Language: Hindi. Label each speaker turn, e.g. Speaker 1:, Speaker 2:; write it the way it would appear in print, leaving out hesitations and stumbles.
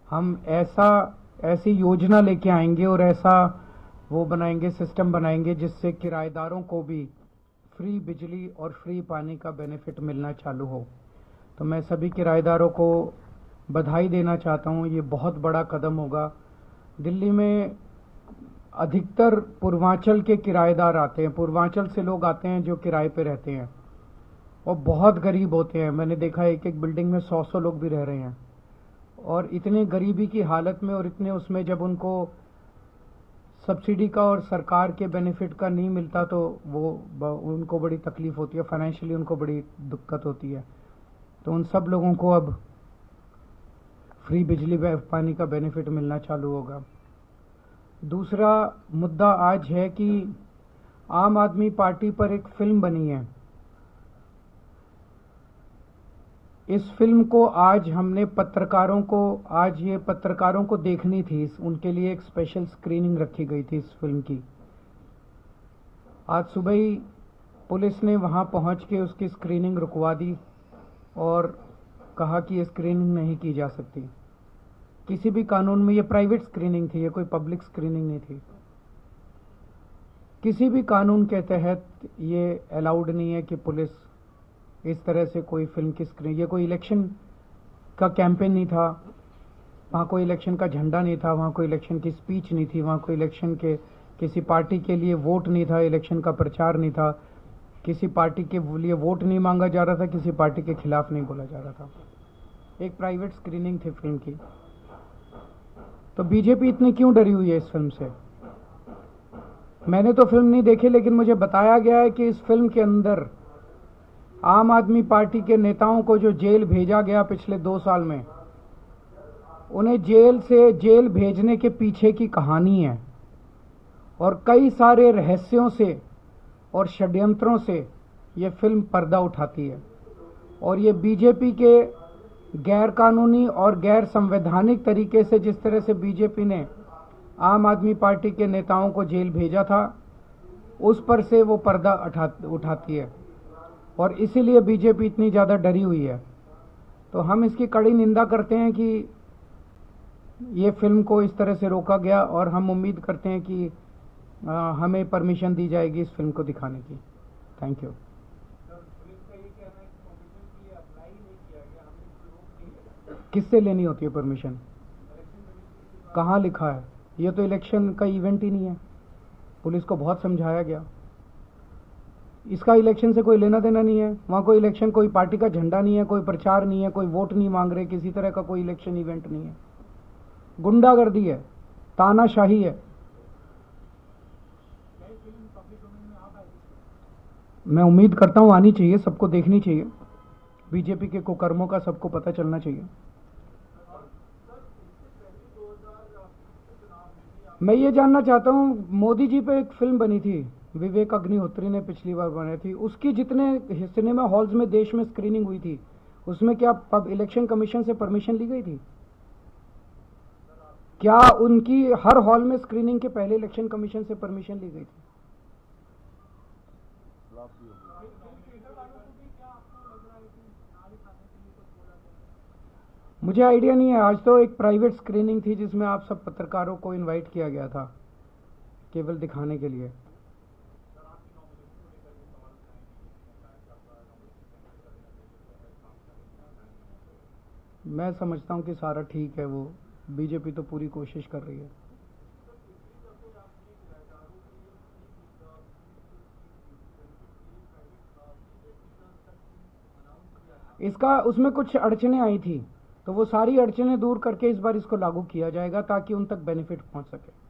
Speaker 1: हम ऐसी योजना लेके आएंगे और ऐसा वो बनाएंगे, सिस्टम बनाएंगे जिससे किराएदारों को भी फ्री बिजली और फ्री पानी का बेनिफिट मिलना चालू हो। तो मैं सभी किराएदारों को बधाई देना चाहता हूँ। ये बहुत बड़ा कदम होगा। दिल्ली में अधिकतर पूर्वांचल के किराएदार आते हैं, पूर्वांचल से लोग आते हैं जो किराए पे रहते हैं और बहुत गरीब होते हैं। मैंने देखा है एक एक बिल्डिंग में 100-100 लोग भी रह रहे हैं और इतने गरीबी की हालत में और इतने उसमें जब उनको सब्सिडी का और सरकार के बेनिफिट का नहीं मिलता तो उनको बड़ी तकलीफ होती है, फाइनेंशियली उनको बड़ी दिक्कत होती है। तो उन सब लोगों को अब फ्री बिजली पानी का बेनिफिट मिलना चालू होगा। दूसरा मुद्दा आज है कि आम आदमी पार्टी पर एक फिल्म बनी है। इस फिल्म को आज हमने पत्रकारों को देखनी थी, उनके लिए एक स्पेशल स्क्रीनिंग रखी गई थी इस फिल्म की। आज सुबह ही पुलिस ने वहां पहुंच के उसकी स्क्रीनिंग रुकवा दी और कहा कि ये स्क्रीनिंग नहीं की जा सकती। किसी भी कानून में, ये प्राइवेट स्क्रीनिंग थी, ये कोई पब्लिक स्क्रीनिंग नहीं थी। किसी भी कानून के तहत ये अलाउड नहीं है कि पुलिस इस तरह से कोई फिल्म की स्क्रीन, ये कोई इलेक्शन का कैंपेन नहीं था, वहाँ कोई इलेक्शन का झंडा नहीं था, वहाँ कोई इलेक्शन की स्पीच नहीं थी, वहाँ कोई इलेक्शन के किसी पार्टी के लिए वोट नहीं था, इलेक्शन का प्रचार नहीं था, किसी पार्टी के लिए वोट नहीं मांगा जा रहा था, किसी पार्टी के खिलाफ नहीं बोला जा रहा था। एक प्राइवेट स्क्रीनिंग थी फिल्म की। तो बीजेपी इतनी क्यों डरी हुई है इस फिल्म से? मैंने तो फिल्म नहीं देखी, लेकिन मुझे बताया गया है कि इस फिल्म के अंदर आम आदमी पार्टी के नेताओं को जो जेल भेजा गया पिछले 2 साल में, उन्हें जेल भेजने के पीछे की कहानी है और कई सारे रहस्यों से और षड्यंत्रों से ये फिल्म पर्दा उठाती है। और ये बीजेपी के गैर कानूनी और गैर संवैधानिक तरीके से, जिस तरह से बीजेपी ने आम आदमी पार्टी के नेताओं को जेल भेजा था, उस पर से वो पर्दा उठाती है और इसीलिए बीजेपी इतनी ज़्यादा डरी हुई है। तो हम इसकी कड़ी निंदा करते हैं कि ये फिल्म को इस तरह से रोका गया और हम उम्मीद करते हैं कि हमें परमिशन दी जाएगी इस फिल्म को दिखाने की। Thank you. किससे लेनी होती है परमिशन? कहाँ लिखा है? ये तो इलेक्शन का इवेंट ही नहीं है। पुलिस को बहुत समझाया गया, इसका इलेक्शन से कोई लेना देना नहीं है। वहाँ कोई इलेक्शन, कोई पार्टी का झंडा नहीं है, कोई प्रचार नहीं है, कोई वोट नहीं मांग रहे, किसी तरह का कोई इलेक्शन इवेंट नहीं है। गुंडागर्दी है, तानाशाही है। मैं उम्मीद करता हूँ आनी चाहिए, सबको देखनी चाहिए। बीजेपी के कुकर्मों का सबको पता चलना चाहिए। मैं ये जानना चाहता हूँ, मोदी जी पे एक फिल्म बनी थी, विवेक अग्निहोत्री ने पिछली बार बनाई थी, उसकी जितने सिनेमा हॉल्स में देश में स्क्रीनिंग हुई थी, उसमें क्या इलेक्शन कमीशन से परमिशन ली गई थी? क्या उनकी हर हॉल में स्क्रीनिंग के पहले इलेक्शन कमीशन से परमिशन ली गई थी? मुझे आइडिया नहीं है। आज तो एक प्राइवेट स्क्रीनिंग थी जिसमें आप सब पत्रकारों को इनवाइट किया गया था केवल दिखाने के लिए। मैं समझता हूं कि सारा ठीक है, वो बीजेपी तो पूरी कोशिश कर रही है। उसमें कुछ अड़चने आई थी, तो वो सारी अड़चनें दूर करके इस बार इसको लागू किया जाएगा ताकि उन तक बेनिफिट पहुंच सके।